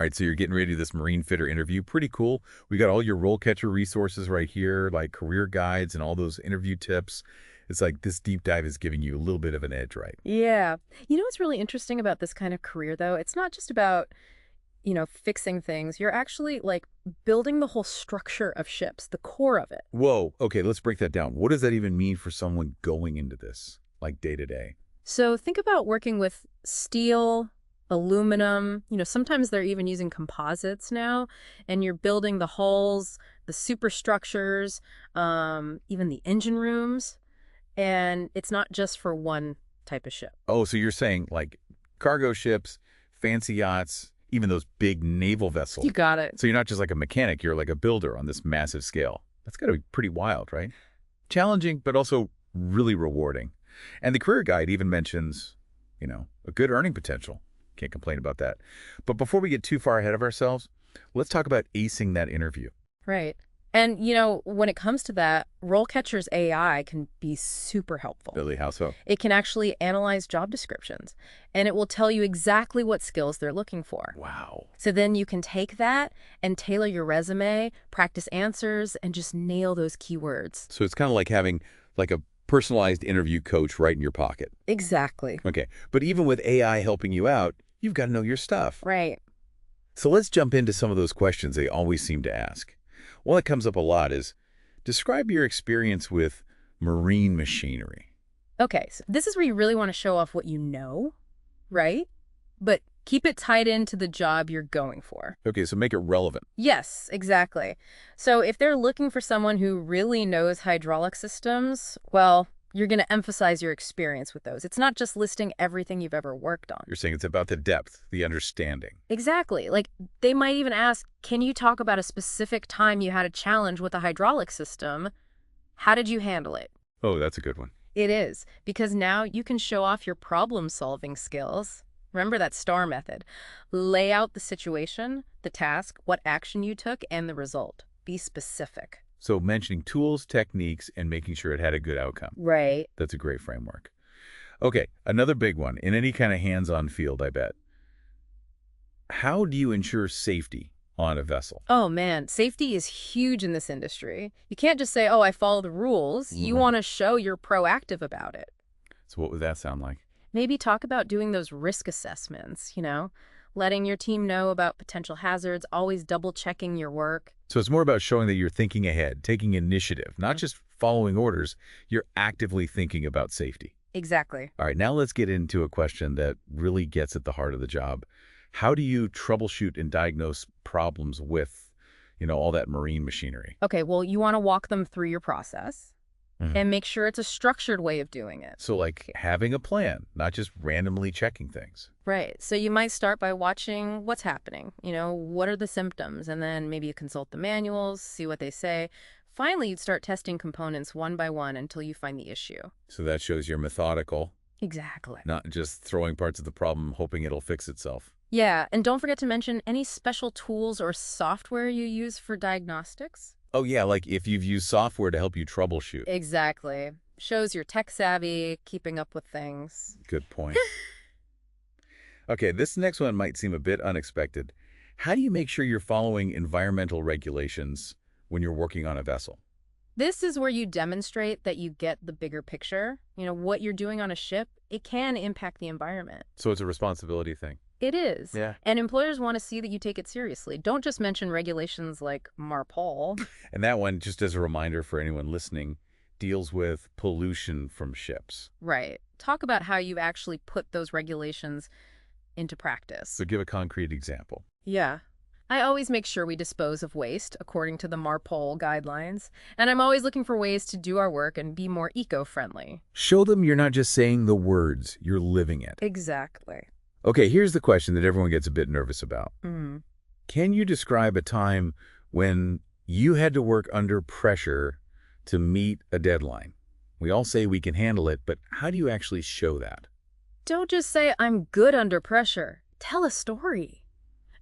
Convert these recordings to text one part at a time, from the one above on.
All right, so you're getting ready to do this marine fitter interview. Pretty cool. We got all your RoleCatcher resources right here, like career guides and all those interview tips. It's like this deep dive is giving you a little bit of an edge, right? Yeah. You know what's really interesting about this kind of career, though? It's not just about, fixing things. You're actually like building the whole structure of ships, the core of it. Whoa. Okay, let's break that down. What does that even mean for someone going into this, like day to day? So think about working with steel, aluminum, sometimes they're even using composites now, and you're building the hulls, the superstructures, even the engine rooms. And it's not just for one type of ship. Oh, so you're saying like cargo ships, fancy yachts, even those big naval vessels. You got it. So you're not just like a mechanic, you're like a builder on this massive scale. That's got to be pretty wild, right? Challenging, but also really rewarding. And the career guide even mentions, a good earning potential. Can't complain about that. But before we get too far ahead of ourselves, let's talk about acing that interview. Right. And, when it comes to that, RoleCatcher's AI can be super helpful. Really, how so? It can actually analyze job descriptions, and it will tell you exactly what skills they're looking for. Wow. So then you can take that and tailor your resume, practice answers, and just nail those keywords. So it's kind of like having like a personalized interview coach right in your pocket. Exactly. Okay. But even with AI helping you out, you've got to know your stuff. Right. So let's jump into some of those questions they always seem to ask. One that comes up a lot is, describe your experience with marine machinery. Okay, so this is where you really want to show off what you know, right? But keep it tied into the job you're going for. Okay, so make it relevant. Yes, exactly. So if they're looking for someone who really knows hydraulic systems, well, you're going to emphasize your experience with those. It's not just listing everything you've ever worked on. You're saying it's about the depth, the understanding. Exactly. Like, they might even ask, can you talk about a specific time you had a challenge with a hydraulic system? How did you handle it? Oh, that's a good one. It is, because now you can show off your problem-solving skills. Remember that STAR method. Lay out the situation, the task, what action you took, and the result. Be specific. So mentioning tools, techniques, and making sure it had a good outcome. Right. That's a great framework. Okay, another big one in any kind of hands-on field, I bet. How do you ensure safety on a vessel? Oh, man, safety is huge in this industry. You can't just say, oh, I follow the rules. You want to show you're proactive about it. So what would that sound like? Maybe talk about doing those risk assessments, letting your team know about potential hazards, always double-checking your work. So it's more about showing that you're thinking ahead, taking initiative, not just following orders. You're actively thinking about safety. Exactly. All right, now let's get into a question that really gets at the heart of the job. How do you troubleshoot and diagnose problems with, all that marine machinery? Okay, well, you want to walk them through your process and make sure it's a structured way of doing it. So like having a plan, not just randomly checking things. Right. So you might start by watching what's happening. What are the symptoms? And then maybe you consult the manuals, see what they say. Finally, you'd start testing components one by one until you find the issue. So that shows you're methodical, Exactly. not just throwing parts of the problem hoping it'll fix itself. Yeah, and don't forget to mention any special tools or software you use for diagnostics. Oh yeah, like if you've used software to help you troubleshoot. Exactly. Shows you're tech savvy, keeping up with things. Good point. Okay, this next one might seem a bit unexpected. How do you make sure you're following environmental regulations when you're working on a vessel? This is where you demonstrate that you get the bigger picture. What you're doing on a ship, it can impact the environment. So it's a responsibility thing. It is. Yeah. And employers want to see that you take it seriously. Don't just mention regulations like MARPOL. And that one, just as a reminder for anyone listening, deals with pollution from ships. Right. Talk about how you've actually put those regulations into practice. So give a concrete example. Yeah. I always make sure we dispose of waste according to the MARPOL guidelines. And I'm always looking for ways to do our work and be more eco-friendly. Show them you're not just saying the words, you're living it. Exactly. Okay, here's the question that everyone gets a bit nervous about. Can you describe a time when you had to work under pressure to meet a deadline? We all say we can handle it, but how do you actually show that? Don't just say, I'm good under pressure. Tell a story.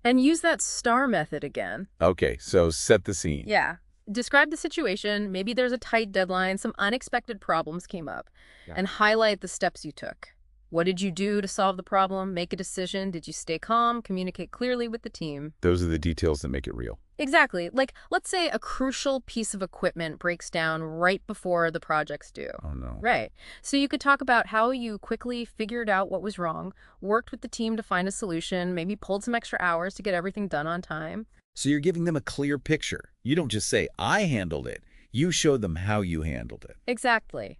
And use that STAR method again. Okay, so set the scene. Yeah. Describe the situation. Maybe there's a tight deadline, some unexpected problems came up, and highlight the steps you took. What did you do to solve the problem? Make a decision? Did you stay calm? Communicate clearly with the team? Those are the details that make it real. Exactly. Like, let's say a crucial piece of equipment breaks down right before the project's due. Oh, no. Right. So you could talk about how you quickly figured out what was wrong, worked with the team to find a solution, maybe pulled some extra hours to get everything done on time. So you're giving them a clear picture. You don't just say, I handled it. You show them how you handled it. Exactly.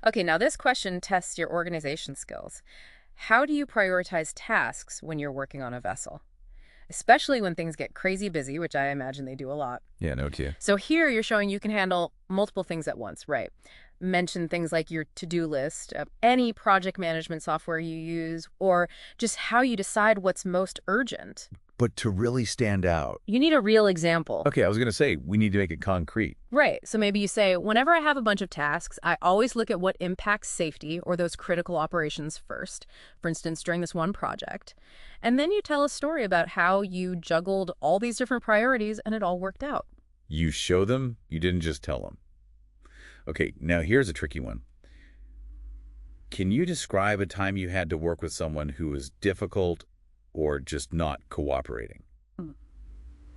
Okay, now this question tests your organization skills. How do you prioritize tasks when you're working on a vessel? Especially when things get crazy busy, which I imagine they do a lot. Yeah, no to you. So here you're showing you can handle multiple things at once, right? Mention things like your to-do list, any project management software you use, or just how you decide what's most urgent. But to really stand out. You need a real example. Okay, I was going to say, we need to make it concrete. Right. So maybe you say, whenever I have a bunch of tasks, I always look at what impacts safety or those critical operations first, for instance, during this one project. And then you tell a story about how you juggled all these different priorities and it all worked out. You show them, you didn't just tell them. Okay, now here's a tricky one. Can you describe a time you had to work with someone who was difficult or just not cooperating?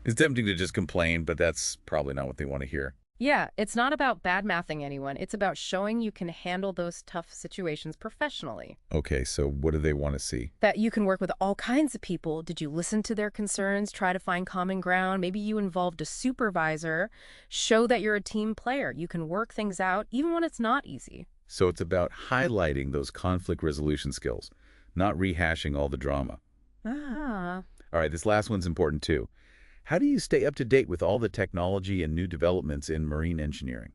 It's tempting to just complain, but that's probably not what they want to hear. Yeah, it's not about bad-mouthing anyone. It's about showing you can handle those tough situations professionally. Okay, so what do they want to see? That you can work with all kinds of people. Did you listen to their concerns, try to find common ground? Maybe you involved a supervisor. Show that you're a team player. You can work things out even when it's not easy. So it's about highlighting those conflict resolution skills, not rehashing all the drama. Ah. All right, this last one's important too. How do you stay up to date with all the technology and new developments in marine engineering?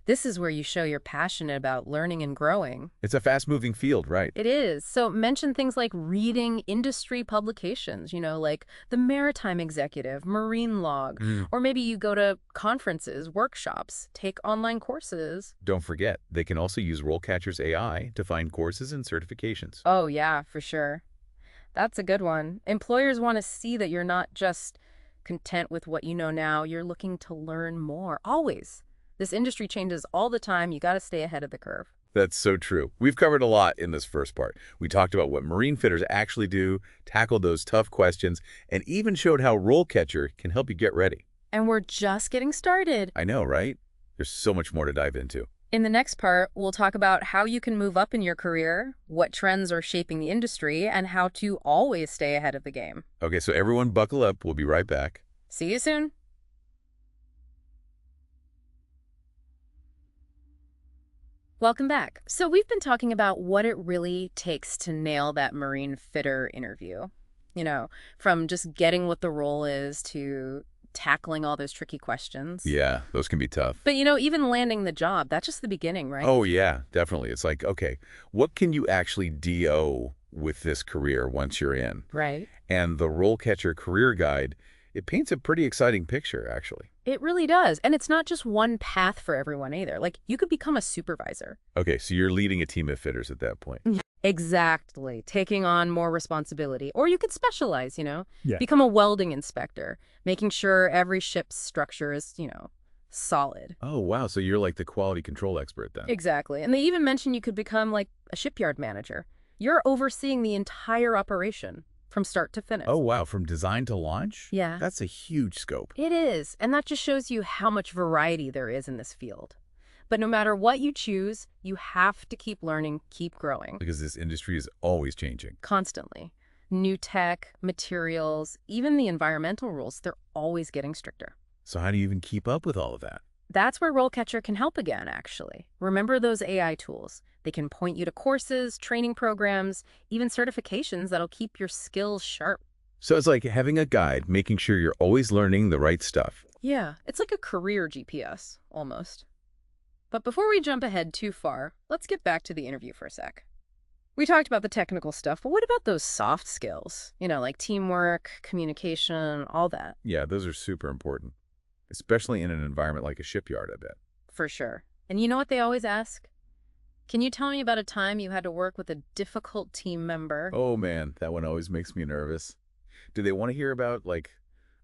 This is where you show you're passionate about learning and growing. It's a fast-moving field, right? It is. So mention things like reading industry publications, like the Maritime Executive, Marine Log, or maybe you go to conferences, workshops, take online courses. Don't forget, they can also use RoleCatcher's AI to find courses and certifications. Oh, yeah, for sure. That's a good one. Employers want to see that you're not just content with what you know now. You're looking to learn more, always. This industry changes all the time. You got to stay ahead of the curve. That's so true. We've covered a lot in this first part. We talked about what marine fitters actually do, tackled those tough questions, and even showed how RoleCatcher can help you get ready. And we're just getting started. I know, right? There's so much more to dive into. In the next part, we'll talk about how you can move up in your career, what trends are shaping the industry, and how to always stay ahead of the game. Okay, so everyone buckle up. We'll be right back. See you soon. Welcome back. So we've been talking about what it really takes to nail that marine fitter interview. From just getting what the role is to tackling all those tricky questions. Yeah, those can be tough. But, even landing the job, that's just the beginning, right? Oh, yeah, definitely. It's like, okay, what can you actually do with this career once you're in? Right. And the RoleCatcher Career Guide, it paints a pretty exciting picture, actually. It really does. And it's not just one path for everyone either. Like, you could become a supervisor. Okay, so you're leading a team of fitters at that point. Exactly. Taking on more responsibility. Or you could specialize, Yeah. Become a welding inspector, making sure every ship's structure is, solid. Oh, wow. So you're like the quality control expert then. Exactly. And they even mentioned you could become like a shipyard manager. You're overseeing the entire operation from start to finish. Oh, wow. From design to launch? Yeah. That's a huge scope. It is. And that just shows you how much variety there is in this field. But no matter what you choose, you have to keep learning, keep growing. Because this industry is always changing. Constantly. New tech, materials, even the environmental rules, they're always getting stricter. So how do you even keep up with all of that? That's where RoleCatcher can help again, actually. Remember those AI tools. They can point you to courses, training programs, even certifications that'll keep your skills sharp. So it's like having a guide, making sure you're always learning the right stuff. Yeah, it's like a career GPS, almost. But before we jump ahead too far, let's get back to the interview for a sec. We talked about the technical stuff, but what about those soft skills? Like teamwork, communication, all that. Yeah, those are super important, especially in an environment like a shipyard, I bet. For sure. And you know what they always ask? Can you tell me about a time you had to work with a difficult team member? Oh, man, that one always makes me nervous. Do they want to hear about, like,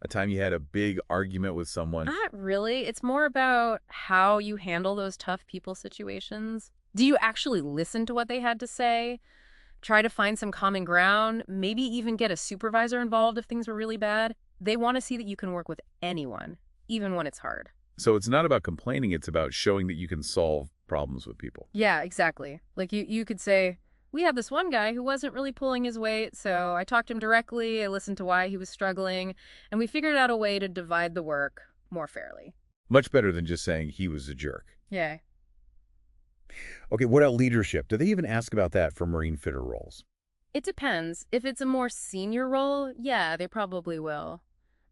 a time you had a big argument with someone? Not really. It's more about how you handle those tough people situations. Do you actually listen to what they had to say? Try to find some common ground, maybe even get a supervisor involved if things were really bad. They want to see that you can work with anyone, even when it's hard. So it's not about complaining, it's about showing that you can solve problems with people. Yeah, exactly. Like you could say, we had this one guy who wasn't really pulling his weight, so I talked to him directly, I listened to why he was struggling, and we figured out a way to divide the work more fairly. Much better than just saying he was a jerk. Yeah. Okay, what about leadership? Do they even ask about that for marine fitter roles? It depends. If it's a more senior role, yeah, they probably will.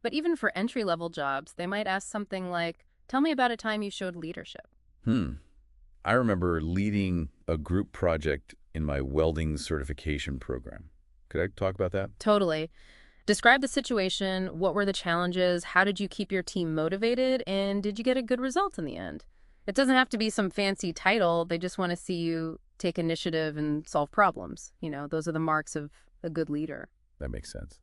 But even for entry-level jobs, they might ask something like, tell me about a time you showed leadership. I remember leading a group project in my welding certification program. Could I talk about that? Totally. Describe the situation. What were the challenges? How did you keep your team motivated? And did you get a good result in the end? It doesn't have to be some fancy title. They just want to see you take initiative and solve problems. Those are the marks of a good leader. That makes sense.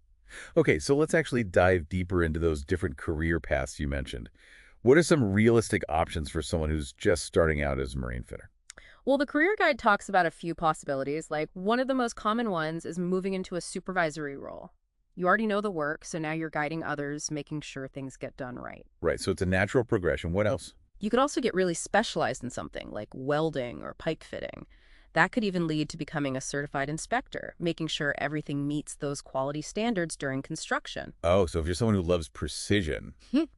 Okay, so let's actually dive deeper into those different career paths you mentioned. What are some realistic options for someone who's just starting out as a marine fitter? Well, the career guide talks about a few possibilities. Like one of the most common ones is moving into a supervisory role. You already know the work, so now you're guiding others, making sure things get done right. Right, so it's a natural progression. What else? You could also get really specialized in something like welding or pipe fitting. That could even lead to becoming a certified inspector, making sure everything meets those quality standards during construction. Oh, so if you're someone who loves precision,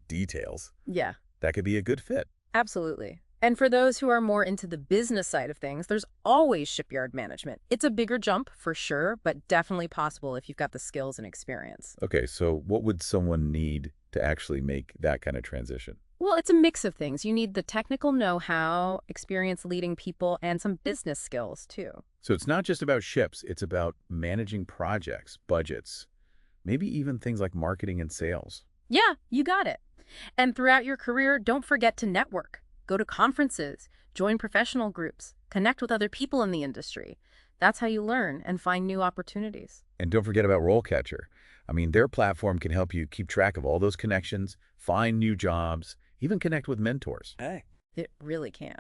details, Yeah, that could be a good fit. absolutely. And for those who are more into the business side of things, there's always shipyard management. It's a bigger jump for sure, but definitely possible if you've got the skills and experience. Okay, so what would someone need to actually make that kind of transition? Well, it's a mix of things. You need the technical know-how, experience leading people, and some business skills too. So it's not just about ships, it's about managing projects, budgets, maybe even things like marketing and sales. Yeah, you got it. And throughout your career, don't forget to network. Go to conferences, join professional groups, connect with other people in the industry. That's how you learn and find new opportunities. And don't forget about RoleCatcher. I mean, their platform can help you keep track of all those connections, find new jobs, even connect with mentors. Hey. It really can.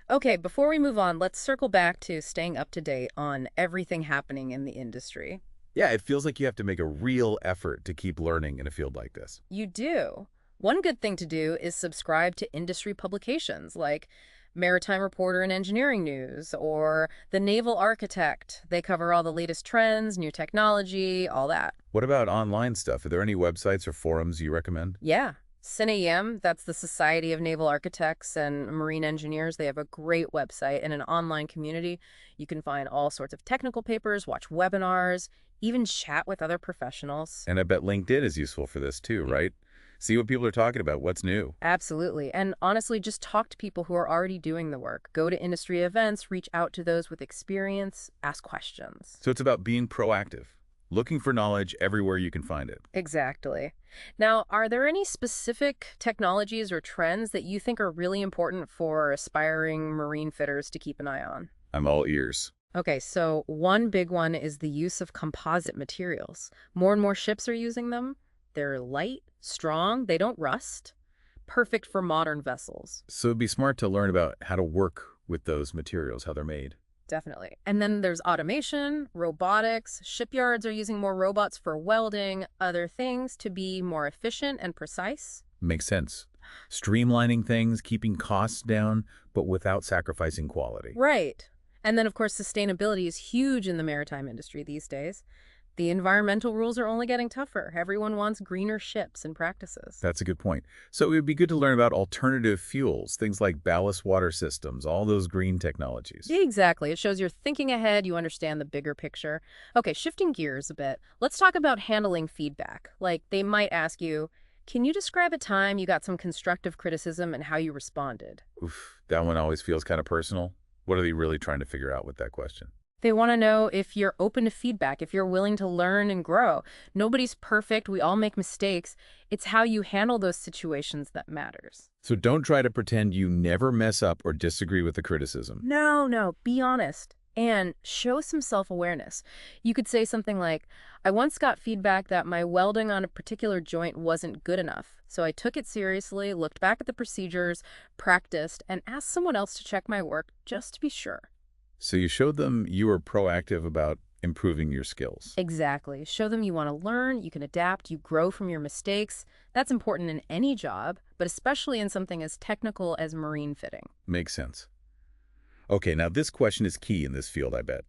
Okay, before we move on, let's circle back to staying up to date on everything happening in the industry. Yeah, it feels like you have to make a real effort to keep learning in a field like this. You do. One good thing to do is subscribe to industry publications like Maritime Reporter and Engineering News or The Naval Architect. They cover all the latest trends, new technology, all that. What about online stuff? Are there any websites or forums you recommend? Yeah. CNAEM, that's the Society of Naval Architects and Marine Engineers. They have a great website and an online community. You can find all sorts of technical papers, watch webinars, even chat with other professionals. And I bet LinkedIn is useful for this too, right? See what people are talking about, what's new. Absolutely. And honestly, just talk to people who are already doing the work. Go to industry events, reach out to those with experience, ask questions. So it's about being proactive, looking for knowledge everywhere you can find it. Exactly. Now, are there any specific technologies or trends that you think are really important for aspiring marine fitters to keep an eye on? I'm all ears. Okay, so one big one is the use of composite materials. More and more ships are using them. They're light, strong, they don't rust. Perfect for modern vessels. So it'd be smart to learn about how to work with those materials, how they're made. Definitely. And then there's automation, robotics. Shipyards are using more robots for welding, other things to be more efficient and precise. Makes sense. Streamlining things, keeping costs down, but without sacrificing quality. Right. And then, of course, sustainability is huge in the maritime industry these days. The environmental rules are only getting tougher. Everyone wants greener ships and practices. That's a good point. So it would be good to learn about alternative fuels, things like ballast water systems, all those green technologies. Exactly. It shows you're thinking ahead, you understand the bigger picture. Okay, shifting gears a bit, let's talk about handling feedback. Like, they might ask you, can you describe a time you got some constructive criticism and how you responded? Oof, that one always feels kind of personal. What are they really trying to figure out with that question? They want to know if you're open to feedback, if you're willing to learn and grow. Nobody's perfect. We all make mistakes. It's how you handle those situations that matters. So don't try to pretend you never mess up or disagree with the criticism. No, be honest. And show some self-awareness. You could say something like, I once got feedback that my welding on a particular joint wasn't good enough. So I took it seriously, looked back at the procedures, practiced, and asked someone else to check my work just to be sure. So you showed them you were proactive about improving your skills. Exactly. Show them you want to learn, you can adapt, you grow from your mistakes. That's important in any job, but especially in something as technical as marine fitting. Makes sense. Okay, now this question is key in this field, I bet.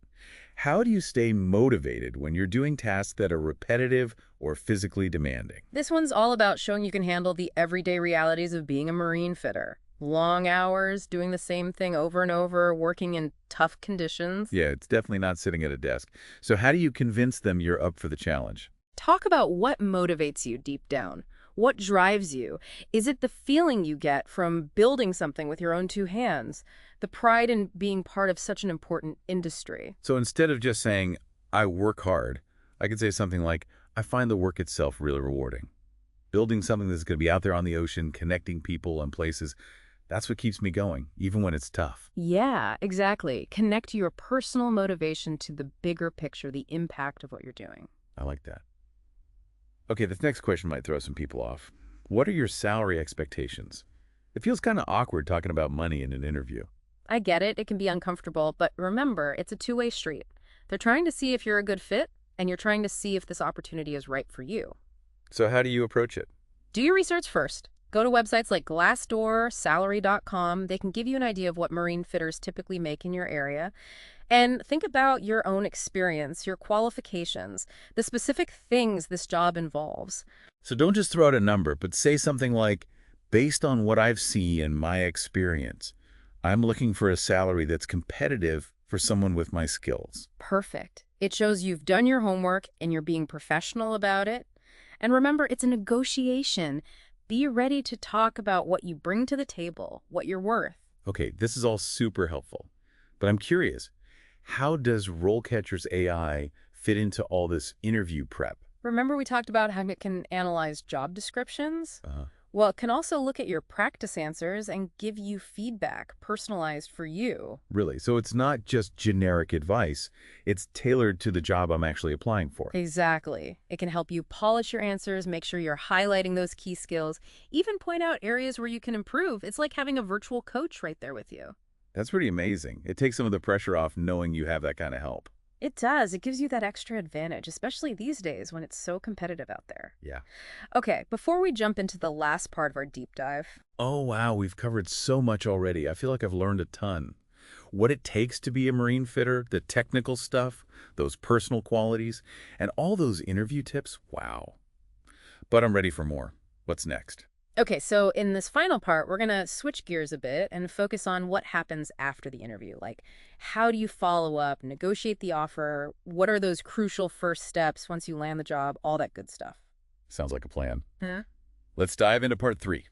How do you stay motivated when you're doing tasks that are repetitive or physically demanding? This one's all about showing you can handle the everyday realities of being a marine fitter. Long hours, doing the same thing over and over, working in tough conditions. Yeah, it's definitely not sitting at a desk. So how do you convince them you're up for the challenge? Talk about what motivates you deep down. What drives you? Is it the feeling you get from building something with your own two hands? The pride in being part of such an important industry? So instead of just saying, I work hard, I could say something like, I find the work itself really rewarding. Building something that's going to be out there on the ocean, connecting people and places, that's what keeps me going, even when it's tough. Yeah, exactly. Connect your personal motivation to the bigger picture, the impact of what you're doing. I like that. Okay, this next question might throw some people off. What are your salary expectations? It feels kind of awkward talking about money in an interview. I get it. It can be uncomfortable, but remember, it's a two-way street. They're trying to see if you're a good fit, and you're trying to see if this opportunity is right for you. So how do you approach it? Do your research first. Go to websites like Glassdoor, salary.com. They can give you an idea of what marine fitters typically make in your area. And think about your own experience, your qualifications, the specific things this job involves. So don't just throw out a number, but say something like, based on what I've seen and my experience, I'm looking for a salary that's competitive for someone with my skills. Perfect. It shows you've done your homework and you're being professional about it. And remember, it's a negotiation. Be ready to talk about what you bring to the table, what you're worth. Okay, this is all super helpful, but I'm curious, how does RoleCatcher's AI fit into all this interview prep? Remember we talked about how it can analyze job descriptions? Uh-huh. Well, it can also look at your practice answers and give you feedback personalized for you. Really? So it's not just generic advice, it's tailored to the job I'm actually applying for. Exactly. It can help you polish your answers, make sure you're highlighting those key skills, even point out areas where you can improve. It's like having a virtual coach right there with you. That's pretty amazing. It takes some of the pressure off knowing you have that kind of help. It does. It gives you that extra advantage, especially these days when it's so competitive out there. Yeah. Okay, before we jump into the last part of our deep dive. Oh, wow, we've covered so much already. I feel like I've learned a ton. What it takes to be a marine fitter, the technical stuff, those personal qualities, and all those interview tips, wow. But I'm ready for more. What's next? Okay, so in this final part, we're going to switch gears a bit and focus on what happens after the interview. Like, how do you follow up, negotiate the offer? What are those crucial first steps once you land the job? All that good stuff. Sounds like a plan. Huh? Let's dive into part 3.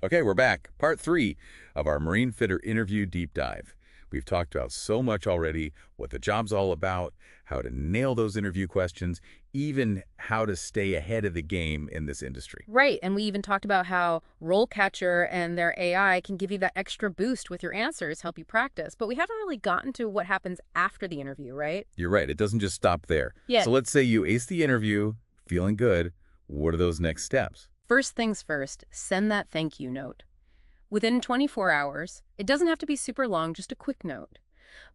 Okay, we're back. Part 3 of our Marine Fitter Interview Deep Dive. We've talked about so much already, what the job's all about, how to nail those interview questions, even how to stay ahead of the game in this industry. Right, and we even talked about how RoleCatcher and their AI can give you that extra boost with your answers, help you practice. But we haven't really gotten to what happens after the interview, right? You're right. It doesn't just stop there. Yeah. So let's say you ace the interview, feeling good. What are those next steps? First things first, send that thank you note. Within 24 hours, it doesn't have to be super long, just a quick note.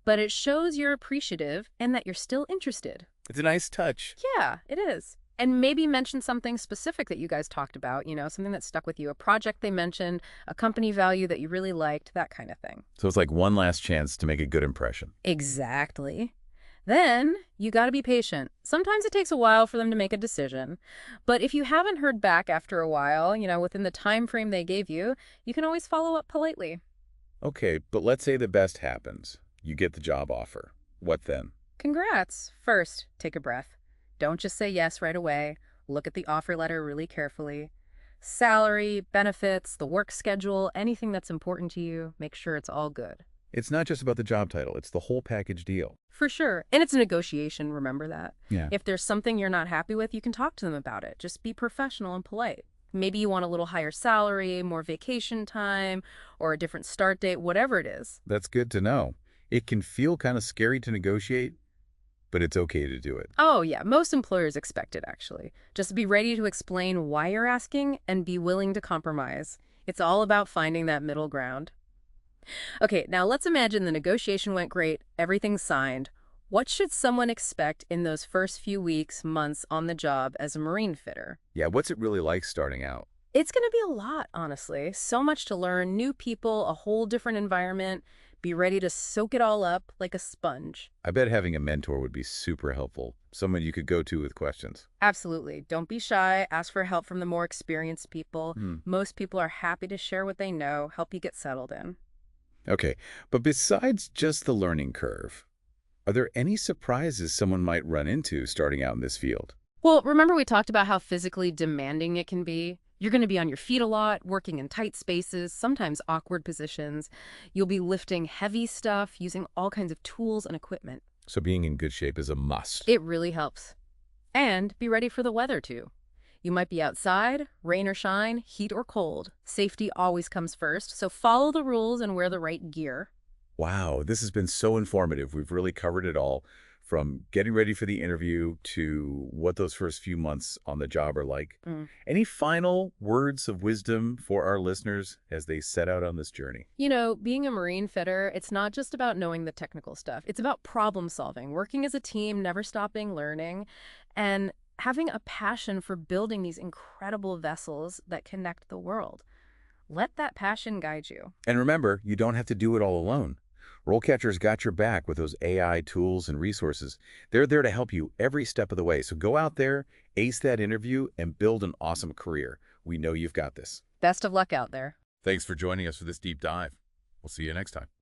But it shows you're appreciative and that you're still interested. It's a nice touch. Yeah, it is. And maybe mention something specific that you guys talked about, something that stuck with you, a project they mentioned, a company value that you really liked, that kind of thing. So it's like one last chance to make a good impression. Exactly. Then you got to be patient. Sometimes it takes a while for them to make a decision. But if you haven't heard back after a while, within the time frame they gave you, you can always follow up politely. Okay, but let's say the best happens. You get the job offer. What then? Congrats. First, take a breath. Don't just say yes right away. Look at the offer letter really carefully. Salary, benefits, the work schedule, anything that's important to you, make sure it's all good. It's not just about the job title. It's the whole package deal. For sure. And it's a negotiation, remember that. Yeah. If there's something you're not happy with, you can talk to them about it. Just be professional and polite. Maybe you want a little higher salary, more vacation time, or a different start date, whatever it is. That's good to know. It can feel kind of scary to negotiate, but it's okay to do it. Oh, yeah, most employers expect it, actually. Just be ready to explain why you're asking and be willing to compromise. It's all about finding that middle ground. Okay, now let's imagine the negotiation went great, everything's signed. What should someone expect in those first few weeks, months on the job as a marine fitter? Yeah, what's it really like starting out? It's going to be a lot, honestly. So much to learn, new people, a whole different environment. Be ready to soak it all up like a sponge. I bet having a mentor would be super helpful, someone you could go to with questions. Absolutely. Don't be shy. Ask for help from the more experienced people. Hmm. Most people are happy to share what they know, help you get settled in. Okay, but besides just the learning curve, are there any surprises someone might run into starting out in this field? Well, remember we talked about how physically demanding it can be? You're going to be on your feet a lot, working in tight spaces, sometimes awkward positions. You'll be lifting heavy stuff, using all kinds of tools and equipment. So being in good shape is a must. It really helps. And be ready for the weather, too. You might be outside, rain or shine, heat or cold. Safety always comes first, so follow the rules and wear the right gear. Wow, this has been so informative. We've really covered it all, from getting ready for the interview to what those first few months on the job are like. Mm. Any final words of wisdom for our listeners as they set out on this journey? You know, being a marine fitter, it's not just about knowing the technical stuff. It's about problem solving, working as a team, never stopping learning, and having a passion for building these incredible vessels that connect the world. Let that passion guide you. And remember, you don't have to do it all alone. RoleCatcher's got your back with those AI tools and resources. They're there to help you every step of the way. So go out there, ace that interview, and build an awesome career. We know you've got this. Best of luck out there. Thanks for joining us for this deep dive. We'll see you next time.